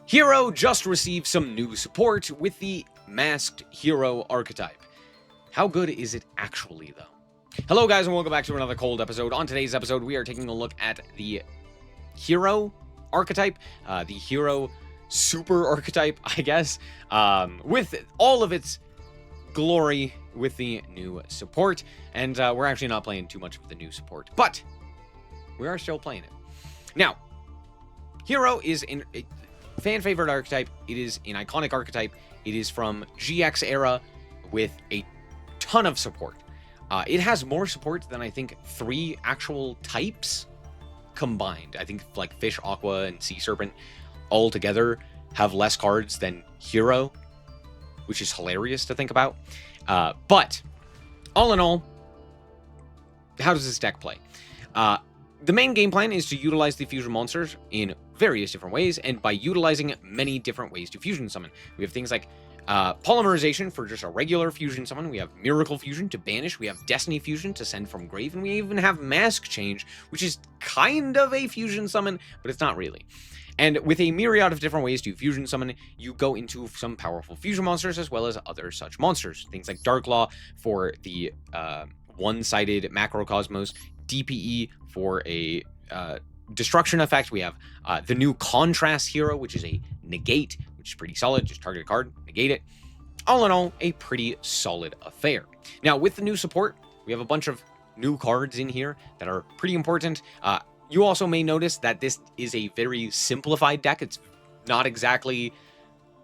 Hero just received some new support with the Masked Hero archetype. How good is it actually, though? Hello, guys, and welcome back to another cold episode. On today's episode, we are taking a look at the Hero archetype, the Hero Super archetype, I guess, with all of its glory with the new support. And we're actually not playing too much with the new support, but we are still playing it. Now, Hero is a fan-favorite archetype. It is an iconic archetype. It is from GX era with a ton of support. It has more support than I think 3 actual types combined. I think like Fish, Aqua, and Sea Serpent all together have less cards than Hero, which is hilarious to think about. But all in all, how does this deck play? The main game plan is to utilize the fusion monsters in various different ways, and by utilizing many different ways to fusion summon. We have things like Polymerization for just a regular fusion summon. We have Miracle Fusion to banish. We have Destiny Fusion to send from grave. And we even have Mask Change, which is kind of a fusion summon, but it's not really. And with a myriad of different ways to fusion summon, you go into some powerful fusion monsters as well as other such monsters. Things like Darklaw for the one-sided Macrocosmos, DPE for a destruction effect. We have the new Contrast Hero, which is a negate, which is pretty solid. Just target a card, negate it. All in all, a pretty solid affair. Now, with the new support, we have a bunch of new cards in here that are pretty important. You also may notice that this is a very simplified deck. It's not exactly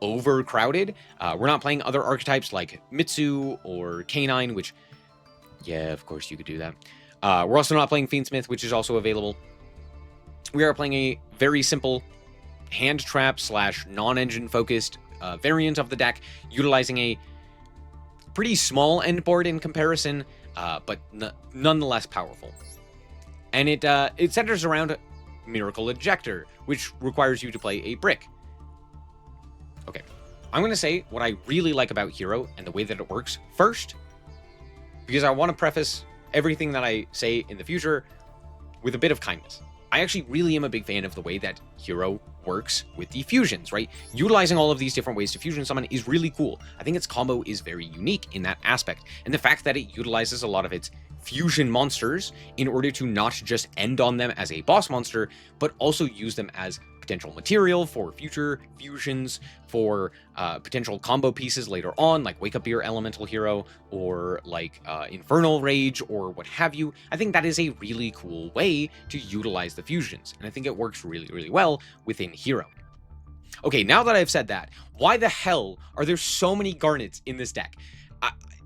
overcrowded. We're not playing other archetypes like Mitsu or Canine, which, yeah, of course you could do that. We're also not playing Fiendsmith, which is also available. We are playing a very simple hand trap / non-engine focused variant of the deck, utilizing a pretty small end board in comparison, but nonetheless powerful. And it centers around Miracle Ejector, which requires you to play a brick. Okay, I'm going to say what I really like about Hero and the way that it works first, because I want to preface everything that I say in the future with a bit of kindness. I actually really am a big fan of the way that Hero works with the fusions, right? Utilizing all of these different ways to fusion summon is really cool. I think its combo is very unique in that aspect. And the fact that it utilizes a lot of its fusion monsters in order to not just end on them as a boss monster, but also use them as potential material for future fusions, for potential combo pieces later on, like Wake Up Your Elemental Hero, or like Infernal Rage, or what have you. I think that is a really cool way to utilize the fusions, and I think it works really, really well within Hero. Okay, now that I've said that, why the hell are there so many Garnets in this deck?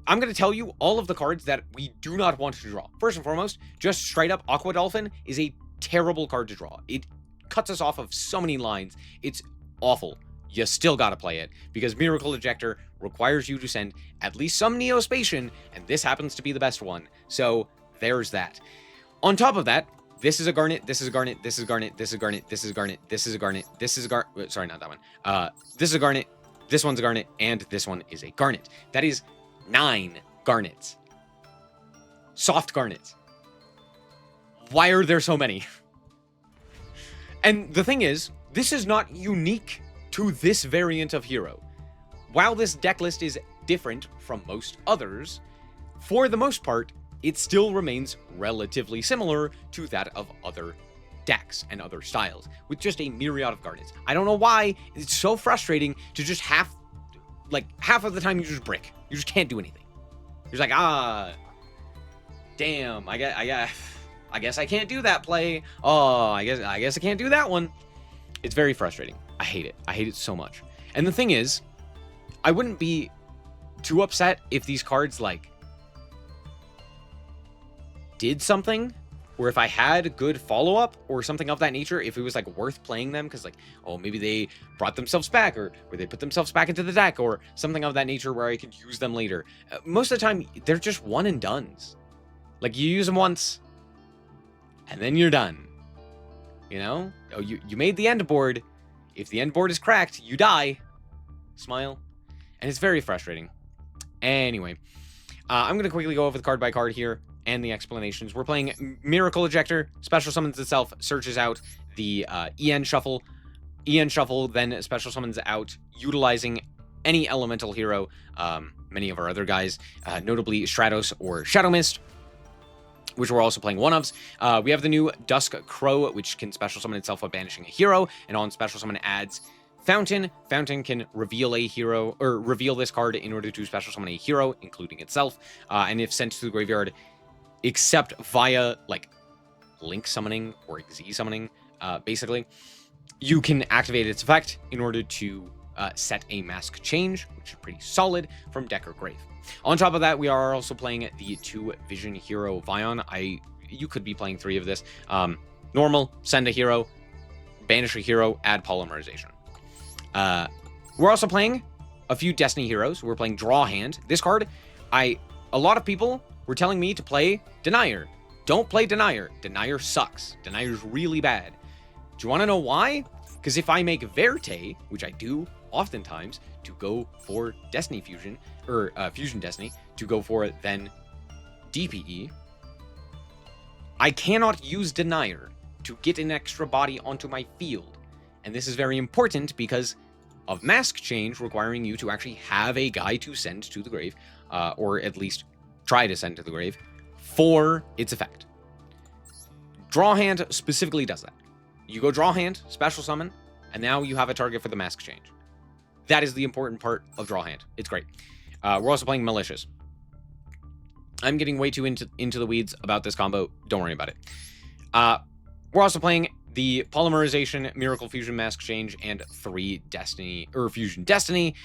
I'm going to tell you all of the cards that we do not want to draw. First and foremost, just straight up Aqua Dolphin is a terrible card to draw. It cuts us off of so many lines. It's awful. You still got to play it because Miracle Ejector requires you to send at least some Neospatian, and this happens to be the best one. So there's that. On top of that, this is a Garnet, this is a Garnet, this is a Garnet, this is a Garnet, this is a Garnet, this is a Garnet, this is a Garnet. Sorry, not that one. This is a Garnet, this one's a Garnet, and this one is a Garnet. That is 9 Garnets. Soft Garnets. Why are there so many? And the thing is, this is not unique to this variant of Hero. While this deck list is different from most others, for the most part, it still remains relatively similar to that of other decks and other styles, with just a myriad of Garnets. I don't know why it's so frustrating to just half of the time you just brick. You just can't do anything. You're just like, damn, I guess I can't do that play. Oh, I guess I can't do that one. It's very frustrating. I hate it. I hate it so much. And the thing is, I wouldn't be too upset if these cards did something, or if I had good follow-up or something of that nature, if it was worth playing them because maybe they brought themselves back or they put themselves back into the deck or something of that nature where I could use them later. Most of the time, they're just one and dones. You use them once and then you're done. You know? Oh, you made the end board. If the end board is cracked, you die. Smile. And it's very frustrating. Anyway, I'm going to quickly go over the card by card here and the explanations. We're playing Miracle Ejector. Special summons itself, searches out the EN Shuffle EN Shuffle then special summons out, utilizing any elemental hero, many of our other guys, notably Stratos or Shadow Mist, which we're also playing one-ofs. We have the new Dusk Crow, which can special summon itself while banishing a hero, and on special summon adds Fountain. Fountain can reveal a hero, or reveal this card in order to special summon a hero, including itself, and if sent to the graveyard, except via, like, Link summoning or Xyz summoning, basically, you can activate its effect in order to set a mask change, which is pretty solid, from deck or grave. On top of that, we are also playing the 2 Vision Hero Vion. You could be playing 3 of this. Normal, send a hero, banish a hero, add Polymerization. We're also playing a few Destiny heroes. We're playing Draw Hand. This card, a lot of people were telling me to play Denier. Don't play Denier. Denier sucks. Denier's really bad. Do you want to know why? Because if I make Verte, which I do oftentimes, to go for Destiny Fusion, or Fusion Destiny, to go for then DPE, I cannot use Denier to get an extra body onto my field. And this is very important because of mask change requiring you to actually have a guy to send to the grave, or at least try to send to the grave, for its effect. Draw Hand specifically does that. You go Draw Hand, special summon, and now you have a target for the mask change. That is the important part of Draw Hand. It's great. We're also playing Malicious. I'm getting way too into the weeds about this combo. Don't worry about it. We're also playing the Polymerization, Miracle Fusion Mask Change, and 3 Destiny, or Fusion Destiny.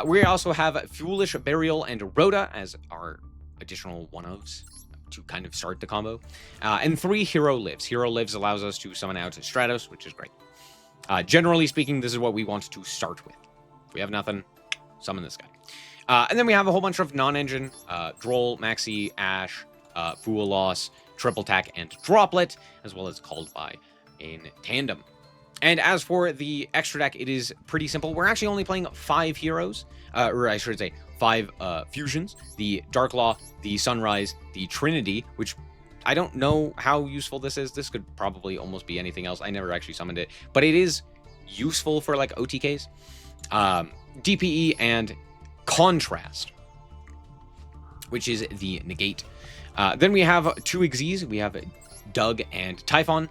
We also have Foolish Burial and Rhoda as our additional one-ofs to kind of start the combo. And 3 Hero Lives. Hero Lives allows us to summon out Stratos, which is great. Generally speaking, this is what we want to start with. If we have nothing, summon this guy. And then we have a whole bunch of non-engine, Droll, Maxi, Ash, Fool Loss, Triple Tack, and Droplet, as well as Called By in tandem. And as for the extra deck, it is pretty simple. We're actually only playing 5 heroes, or I should say 5 fusions. The Darklaw, the Sunrise, the Trinity, which I don't know how useful this is. This could probably almost be anything else. I never actually summoned it, but it is useful for like OTKs. DPE and Contrast, which is the negate. Then we have 2 Xyz. We have Doug and Typhon.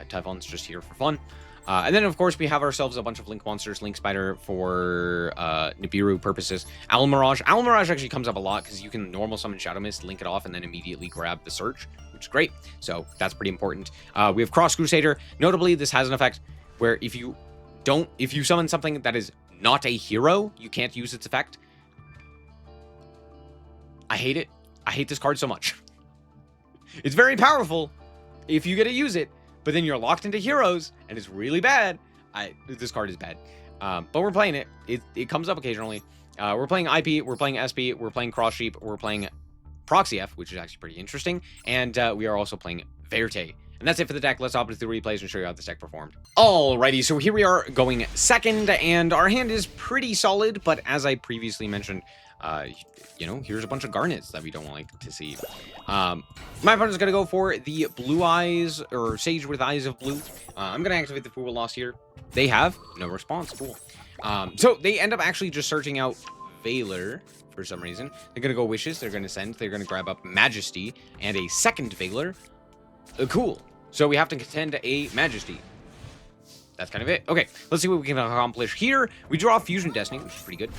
Typhon's just here for fun. And then, of course, we have ourselves a bunch of Link monsters. Link Spider for Nibiru purposes. Owl Mirage. Owl Mirage actually comes up a lot because you can normal summon Shadow Mist, link it off, and then immediately grab the Search, which is great. So that's pretty important. We have Cross Crusader. Notably, this has an effect where if you summon something that is not a hero, you can't use its effect. I hate it. I hate this card so much. It's very powerful if you get to use it, but then you're locked into heroes, and it's really bad. This card is bad. But we're playing it. It comes up occasionally. We're playing IP, we're playing SP, we're playing Cross Sheep, we're playing Proxy F, which is actually pretty interesting, and we are also playing Verte. And that's it for the deck. Let's hop into the replays and show you how this deck performed. Alrighty, so here we are going second, and our hand is pretty solid, but as I previously mentioned, you know, here's a bunch of garnets that we don't like to see. My opponent's going to go for the Blue Eyes, or Sage with Eyes of Blue. I'm going to activate the Fool Loss here. They have no response. Cool. So they end up actually just searching out Veiler for some reason. They're going to go Wishes. They're going to send. They're going to grab up Majesty and a second Veiler. Cool. So we have to contend a Majesty. That's kind of it. Okay, let's see what we can accomplish here. We draw Fusion Destiny, which is pretty good.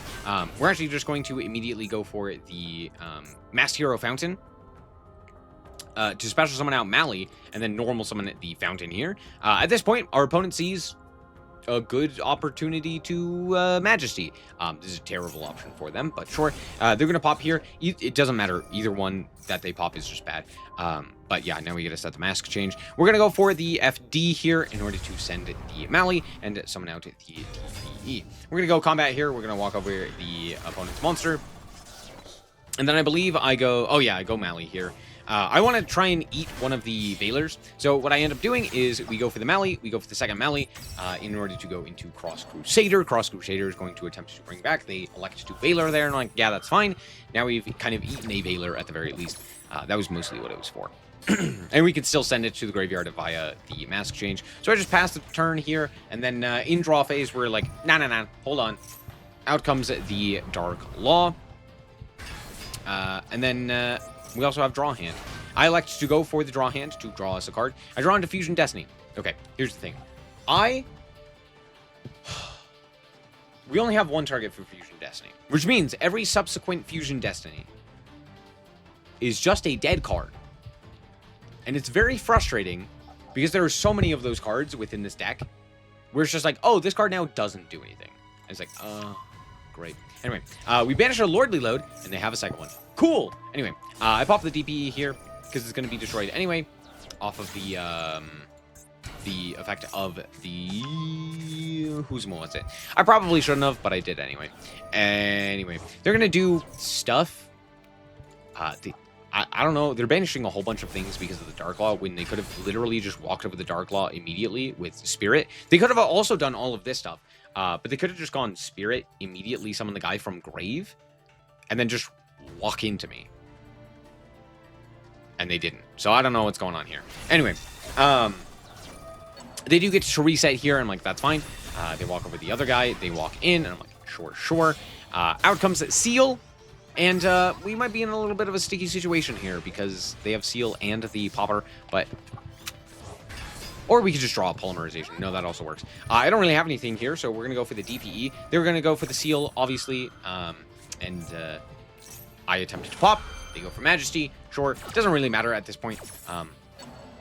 We're actually just going to immediately go for the Masked Hero Fountain to special summon out Mali, and then normal summon the Fountain here. At this point, our opponent sees a good opportunity to Majesty. This is a terrible option for them, but sure. They're going to pop here. It doesn't matter. Either one that they pop is just bad. But yeah, now we get to set the mask change. We're going to go for the FD here in order to send the Mali and summon out the DPE. We're going to go combat here. We're going to walk over the opponent's monster. And then I believe I go... Oh yeah, I go Mali here. I want to try and eat one of the Veilers. So what I end up doing is we go for the Mali, we go for the second Mali in order to go into Cross Crusader. Cross Crusader is going to attempt to bring back. They elect to Veiler there, and I'm like, yeah, that's fine. Now we've kind of eaten a Veiler at the very least. That was mostly what it was for. And we can still send it to the graveyard via the mask change. So I just passed the turn here, and then in draw phase, we're like, nah, hold on. Out comes the Dark Law. And then we also have draw hand. I elect to go for the draw hand to draw us a card. I draw into Fusion Destiny. Okay, here's the thing. We only have one target for Fusion Destiny, which means every subsequent Fusion Destiny is just a dead card. And it's very frustrating because there are so many of those cards within this deck where it's just like, oh, this card now doesn't do anything. And it's like, great. Anyway, we banish our Lordly Load, and they have a second one. Cool! Anyway, I pop the DPE here because it's going to be destroyed anyway off of the effect of the... Whose one was it? I probably shouldn't have, but I did anyway. Anyway, they're going to do stuff. I don't know. They're banishing a whole bunch of things because of the Dark Law when they could have literally just walked over the Dark Law immediately with Spirit. They could have also done all of this stuff, but they could have just gone Spirit, immediately summon the guy from Grave, and then just walk into me. And they didn't. So I don't know what's going on here. Anyway, they do get to reset here. I'm like, that's fine. They walk over the other guy. They walk in, and I'm like, sure. Out comes Seal. And we might be in a little bit of a sticky situation here because they have Seal and the Popper, but... Or we could just draw a Polymerization. No, that also works. I don't really have anything here, so we're going to go for the DPE. They were going to go for the Seal, obviously, and I attempted to pop. They go for Majesty. Sure, it doesn't really matter at this point.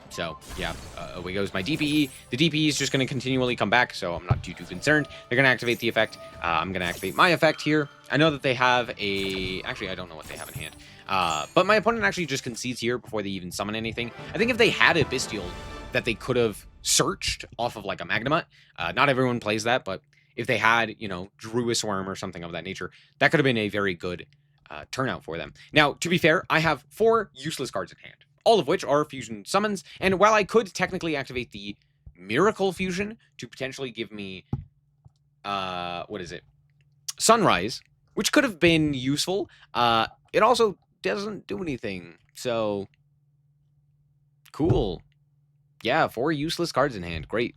So, yeah, away goes my DPE. The DPE is just going to continually come back, so I'm not too concerned. They're going to activate the effect. I'm going to activate my effect here. I know that they have a... Actually, I don't know what they have in hand. But my opponent actually just concedes here before they even summon anything. I think if they had a Bestial that they could have searched off of, like, a Magnemite, not everyone plays that, but if they had, you know, Druid Worm or something of that nature, that could have been a very good turnout for them. Now, to be fair, I have 4 useless cards in hand, all of which are fusion summons. And while I could technically activate the Miracle Fusion to potentially give me, what is it? Sunrise, which could have been useful, it also doesn't do anything. So, cool. Yeah, 4 useless cards in hand. Great.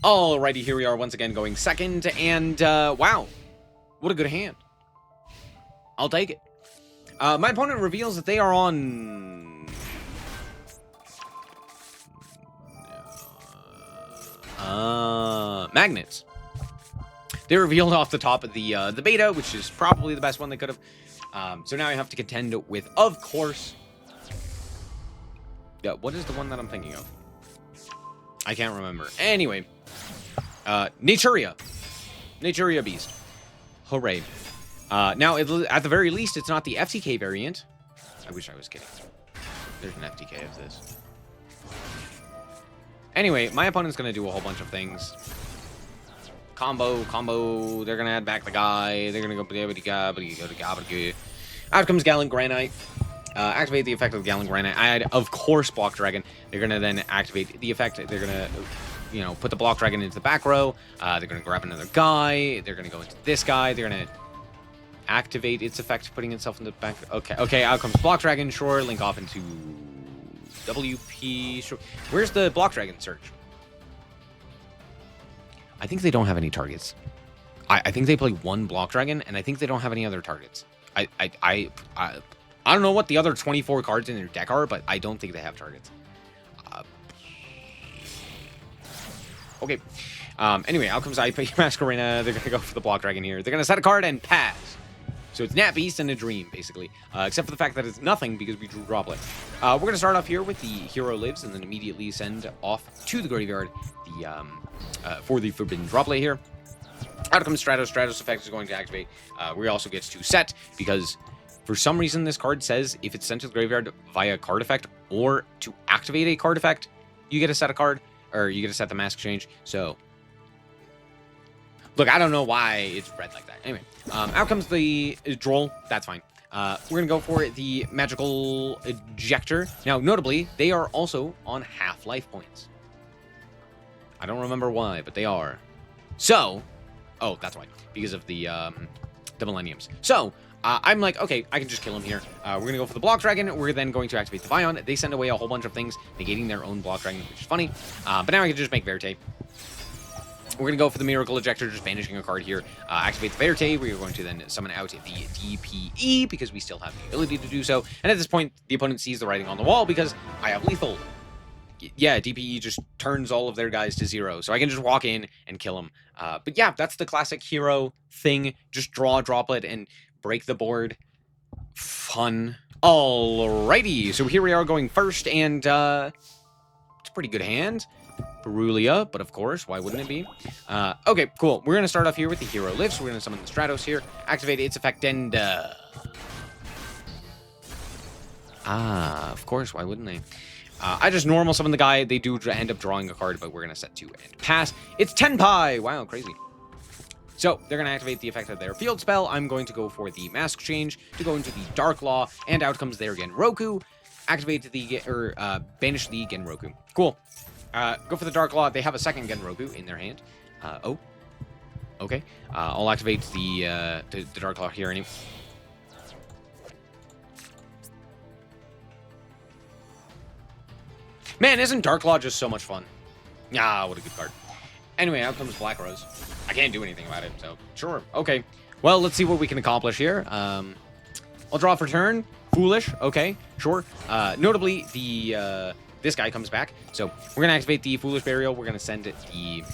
Alrighty, here we are once again going second. And, wow. What a good hand. I'll take it. My opponent reveals that they are on... magnets. They revealed off the top of the beta, which is probably the best one they could have. So now I have to contend with, of course... Yeah, what is the one that I'm thinking of? I can't remember. Anyway. Naturia. Naturia Beast. Hooray. Now, at the very least, it's not the FTK variant. I wish I was kidding. There's an FTK of this. Anyway, my opponent's going to do a whole bunch of things. Combo. They're going to add back the guy. They're going to go... Out comes Gallant Granite. Activate the effect of Gallant Granite. I had, of course, Block Dragon. They're going to then activate the effect. They're going to, you know, put the Block Dragon into the back row. They're going to grab another guy. They're going to go into this guy. They're going to activate its effect, putting itself in the back. Okay, out comes Block Dragon. Sure, link off into WP. Sure. Where's the Block Dragon search? I think they don't have any targets. I think they play 1 Block Dragon, and I think they don't have any other targets. I don't know what the other 24 cards in their deck are, but I don't think they have targets. Okay. Anyway, out comes IP Masquerena. They're going to go for the Block Dragon here. They're going to set a card and pass. So it's Nat Beast and a Dream, basically. Except for the fact that it's nothing because we drew Droplet. We're going to start off here with the Hero Lives and then immediately send off to the graveyard for the Forbidden Droplet here. Out comes Stratos. Stratos effect is going to activate. We also get to set because for some reason this card says if it's sent to the graveyard via card effect or to activate a card effect, you get to set a card, or you get to set the mask change. So, look, I don't know why it's read like that. Anyway, out comes the Droll. That's fine. We're going to go for the Magical Ejector. Now, notably, they are also on half life points. I don't remember why, but they are. So, oh, that's why. Because of the Millenniums. So, I'm like, okay, I can just kill him here. We're going to go for the Block Dragon. We're then going to activate the Vion. They send away a whole bunch of things, negating their own Block Dragon, which is funny. But now I can just make Verte. We're going to go for the Miracle Ejector, just banishing a card here. Activate the Verte. We are going to then summon out the DPE because we still have the ability to do so. And at this point, the opponent sees the writing on the wall because I have lethal. Yeah, DPE just turns all of their guys to 0. So I can just walk in and kill them. But yeah, that's the classic hero thing. Just draw a droplet and break the board. Fun. Alrighty, so here we are going first, and it's a pretty good hand. Berulia, but of course, why wouldn't it be? Okay, cool. We're going to start off here with the hero lift, so we're going to summon the Stratos here. Activate its effect, and of course, why wouldn't they? I just normal summon the guy. They do end up drawing a card, but we're going to set 2 and pass. It's Tenpai! Wow, crazy. So, they're going to activate the effect of their field spell. I'm going to go for the Mask Change to go into the Dark Law, and out comes their Genroku. Activate the, banish the Genroku. Cool. Go for the Dark Law. They have a second Genroku in their hand. Oh. Okay. I'll activate the Dark Law here anyway. Man, isn't Dark Law just so much fun? Ah, what a good card. Anyway, out comes Black Rose. I can't do anything about it, so sure. Okay. Well, let's see what we can accomplish here. I'll draw for turn. Foolish. Okay, sure. Notably, the this guy comes back. So we're going to activate the Foolish Burial. We're going to send it the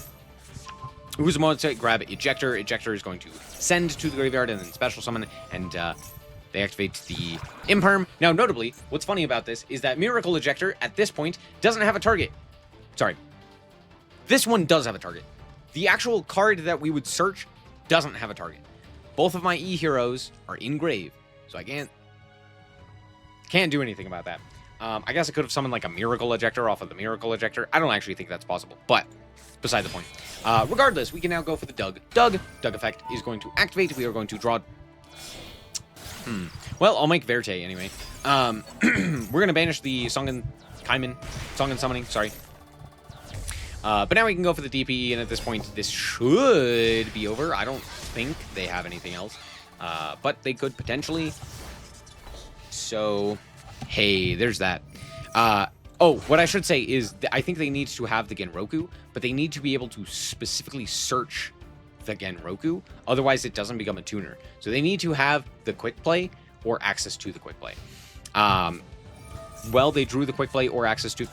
Uzumon to grab Ejector. Ejector is going to send to the graveyard and then special summon, and they activate the Imperm. Now, notably, what's funny about this is that Miracle Ejector, at this point, doesn't have a target. Sorry. This one does have a target. The actual card that we would search doesn't have a target. Both of my E-heroes are in grave, so I can't do anything about that. I guess I could have summoned like a Miracle Ejector off of the Miracle Ejector. I don't actually think that's possible, but beside the point. Regardless, we can now go for the Doug. Doug effect is going to activate. We are going to draw... Well, I'll make Verte anyway. We're going to banish the Songen Summoning, sorry. But now we can go for the DPE, and at this point, this should be over. I don't think they have anything else, but they could potentially. So, hey, there's that. Oh, what I should say is I think they need to have the Genroku, but they need to be able to specifically search the Genroku. Otherwise, it doesn't become a tuner. So they need to have the quick play or access to the quick play. Well, they drew the quick play or access to... Do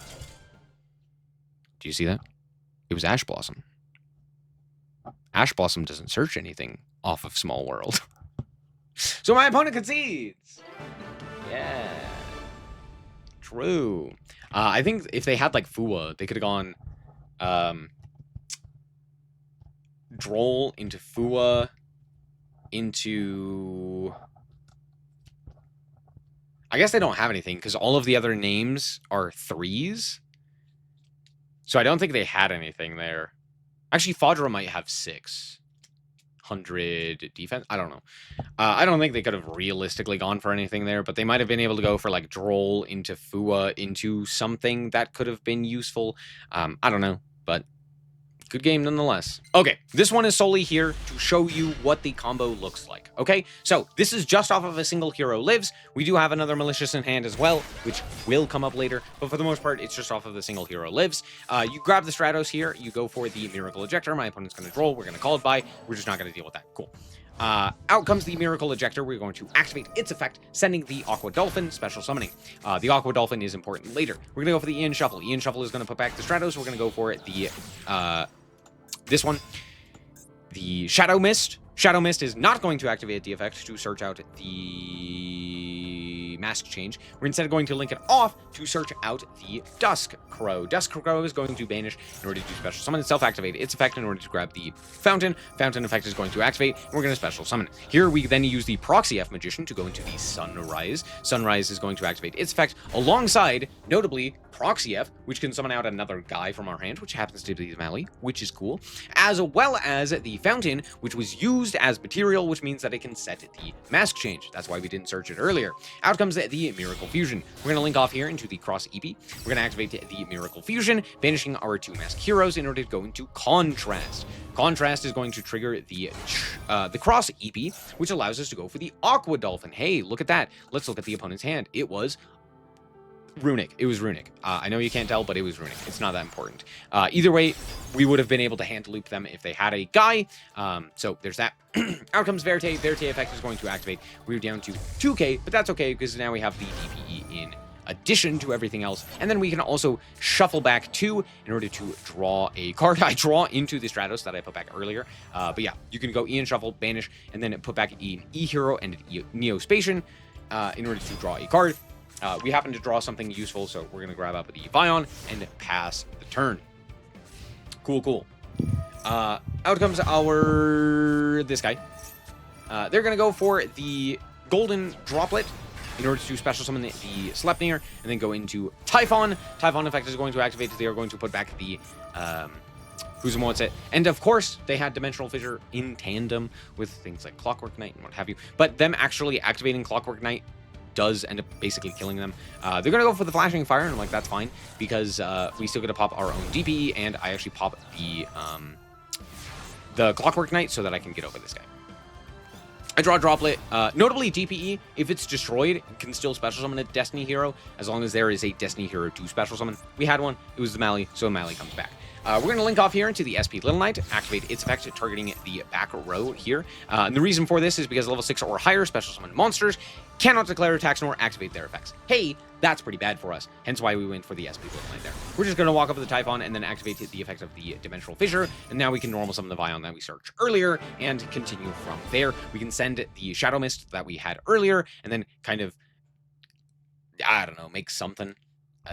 you see that? It was Ash Blossom. Ash Blossom doesn't search anything off of Small World. So my opponent concedes! Yeah. True. I think if they had, like, Fua, they could have gone... Droll into Fua into... I guess they don't have anything, because all of the other names are 3s. So I don't think they had anything there. Actually, Fodra might have 600 defense. I don't know. I don't think they could have realistically gone for anything there, but they might have been able to go for, like, Droll into Fua into something that could have been useful. I don't know, but good game nonetheless. Okay, this one is solely here to show you what the combo looks like, okay? So, this is just off of a single hero lives. We do have another Malicious in hand as well, which will come up later, but for the most part, it's just off of the single hero lives. You grab the Stratos here, you go for the Miracle Ejector. My opponent's going to draw, we're going to call it by. We're just not going to deal with that. Cool. Out comes the Miracle Ejector. We're going to activate its effect, sending the Aqua Dolphin, special summoning. The Aqua Dolphin is important later. We're going to go for the Ian Shuffle. Ian Shuffle is going to put back the Stratos. We're going to go for the... this one, the Shadow Mist. Shadow Mist is not going to activate the effect to search out the Mask Change. We're instead going to link it off to search out the Dusk Crow. Dusk Crow is going to banish in order to do special summon and self-activate its effect in order to grab the Fountain. Fountain effect is going to activate, and we're going to special summon. Here we then use the Proxy F Magician to go into the Sunrise. Sunrise is going to activate its effect alongside, notably, Proxy F, which can summon out another guy from our hand, which happens to be the Mally, which is cool, as well as the Fountain, which was used as material, which means that it can set the Mask Change. That's why we didn't search it earlier. Out comes comes the Miracle Fusion. We're going to link off here into the Cross EP. We're going to activate the Miracle Fusion, banishing our 2 Masked Heroes in order to go into Contrast. Contrast is going to trigger the Cross EP, which allows us to go for the Aqua Dolphin. Hey, look at that. Let's look at the opponent's hand. It was Runic. It was Runic. I know you can't tell, but it was Runic. It's not that important. Either way, we would have been able to hand loop them if they had a guy. So there's that. Out comes Verte. Verte effect is going to activate. We're down to 2k, but that's okay because now we have the DPE in addition to everything else. And then we can also shuffle back 2 in order to draw a card. I draw into the Stratos that I put back earlier. But yeah, you can go Ian Shuffle, banish, and then put back an E Hero and an Neospatian in order to draw a card. We happen to draw something useful, so we're going to grab up the Vion and pass the turn. Cool. Out comes this guy. They're going to go for the Golden Droplet in order to special summon the Sleipnir, and then go into Typhon. Typhon effect is going to activate. They are going to put back the Who's and What's It. And of course, they had Dimensional Fissure in tandem with things like Clockwork Knight and what have you. But them actually activating Clockwork Knight does end up basically killing them. They're going to go for the Flashing Fire, and I'm like, that's fine, because we still get to pop our own DPE, and I actually pop the Clockwork Knight so that I can get over this guy. I draw a Droplet. Notably, DPE, if it's destroyed, can still special summon a Destiny Hero, as long as there is a Destiny Hero to special summon. We had one. It was the Mali, so Mali comes back. We're going to link off here into the SP Little Knight, activate its effect targeting the back row here. And the reason for this is because level 6 or higher special summon monsters cannot declare attacks nor activate their effects. Hey, that's pretty bad for us, hence why we went for the SP Little Knight there. We're just going to walk up to the Typhon and then activate the effect of the Dimensional Fissure, and now we can normal summon the Vion that we searched earlier and continue from there. We can send the Shadow Mist that we had earlier and then kind of, I don't know, make something.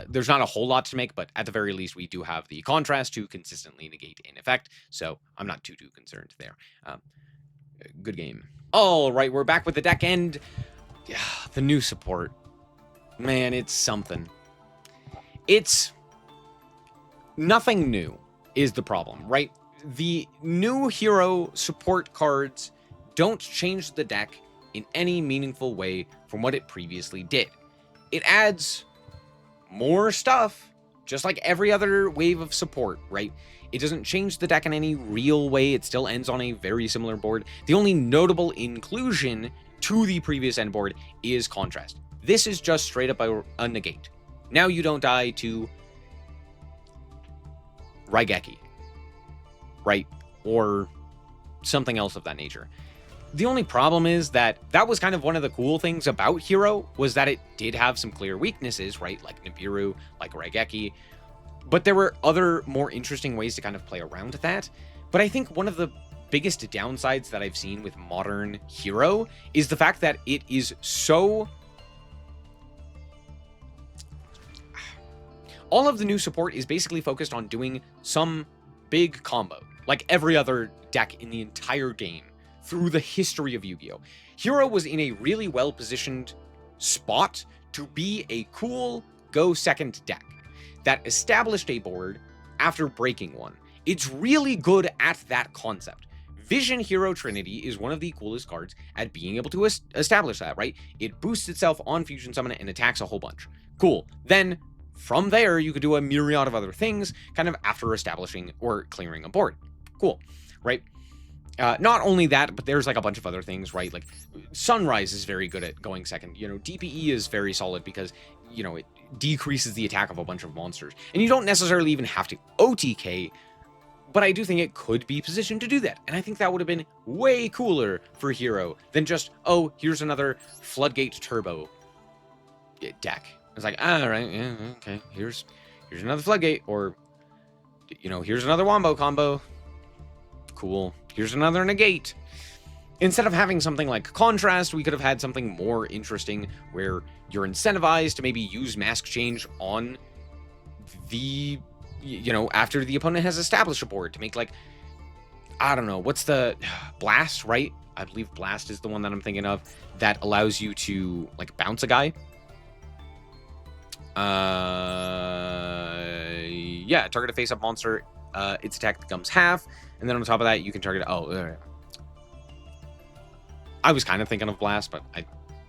There's not a whole lot to make, but at the very least, we do have the Contrast to consistently negate in effect, so I'm not too concerned there. Good game. All right, we're back with the deck, and the new support. Man, it's something. It's nothing new is the problem, right? The new hero support cards don't change the deck in any meaningful way from what it previously did. It adds more stuff, just like every other wave of support, right? It doesn't change the deck in any real way. It still ends on a very similar board. The only notable inclusion to the previous end board is Contrast. This is just straight up a negate. Now you don't die to Raigeki, right? Or something else of that nature. The only problem is that was kind of one of the cool things about Hero, was that it did have some clear weaknesses, right? Like Nibiru, like Raigeki. But there were other more interesting ways to kind of play around that. But I think one of the biggest downsides that I've seen with modern Hero is the fact that it is so... All of the new support is basically focused on doing some big combo, like every other deck in the entire game through the history of Yu-Gi-Oh! Hero was in a really well-positioned spot to be a cool go-second deck that established a board after breaking one. It's really good at that concept. Vision Hero Trinity is one of the coolest cards at being able to establish that, right? It boosts itself on Fusion Summon and attacks a whole bunch. Cool. Then, from there, you could do a myriad of other things, kind of after establishing or clearing a board. Cool, right? Not only that, but there's like a bunch of other things, right? Like Sunrise is very good at going second. You know, DPE is very solid because, you know, it decreases the attack of a bunch of monsters. And you don't necessarily even have to OTK, but I do think it could be positioned to do that. And I think that would have been way cooler for Hero than just, oh, here's another Floodgate Turbo deck. It's like, all right, yeah, okay, here's another Floodgate, or, you know, here's another Wombo combo. Cool. Here's another Negate. Instead of having something like Contrast, we could have had something more interesting where you're incentivized to maybe use Mask Change on the, you know, after the opponent has established a board to make, like, I don't know, what's the Blast, right? I believe Blast is the one that I'm thinking of that allows you to, like, bounce a guy. Yeah, target a face-up monster. Its attack becomes half, and then on top of that, you can target. I was kind of thinking of Blast, but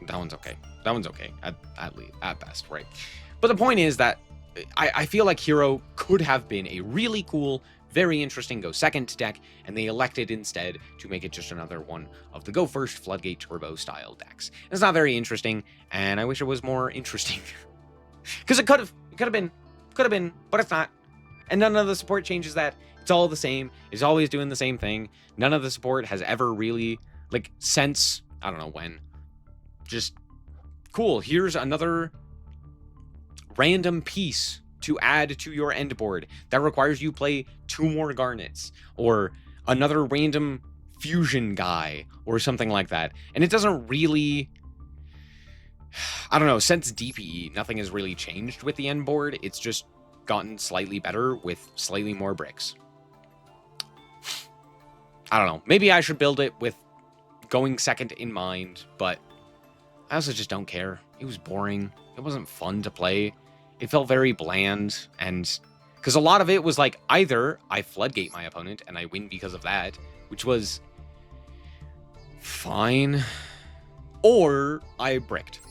That one's okay. That one's okay, at best, right? But the point is that I feel like Hero could have been a really cool, very interesting Go Second deck, and they elected instead to make it just another one of the Go First Floodgate Turbo style decks. It's not very interesting, and I wish it was more interesting. Because it could have been, but it's not. And none of the support changes that. It's all the same. It's always doing the same thing. None of the support has ever really, like, since, I don't know when, just, cool, here's another random piece to add to your end board that requires you play 2 more Garnets, or another random fusion guy, or something like that. And it doesn't really, I don't know, since DPE, nothing has really changed with the end board. It's just gotten slightly better with slightly more bricks. I don't know. Maybe I should build it with going second in mind, but I also just don't care. It was boring. It wasn't fun to play. It felt very bland, and because a lot of it was like, either I floodgate my opponent and I win because of that, which was fine, or I bricked.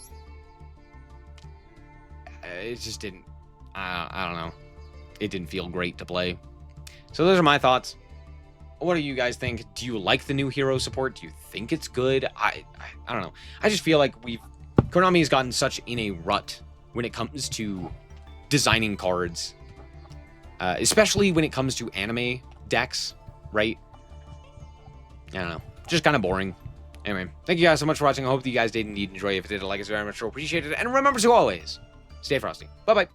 It just didn't, I don't know. It didn't feel great to play. So those are my thoughts. What do you guys think? Do you like the new hero support? Do you think it's good? I don't know. I just feel like Konami has gotten such in a rut when it comes to designing cards, especially when it comes to anime decks, right? I don't know. Just kind of boring. Anyway, thank you guys so much for watching. I hope that you guys did indeed enjoy. If you did, like us very much, so appreciate it. And remember to always stay frosty. Bye-bye.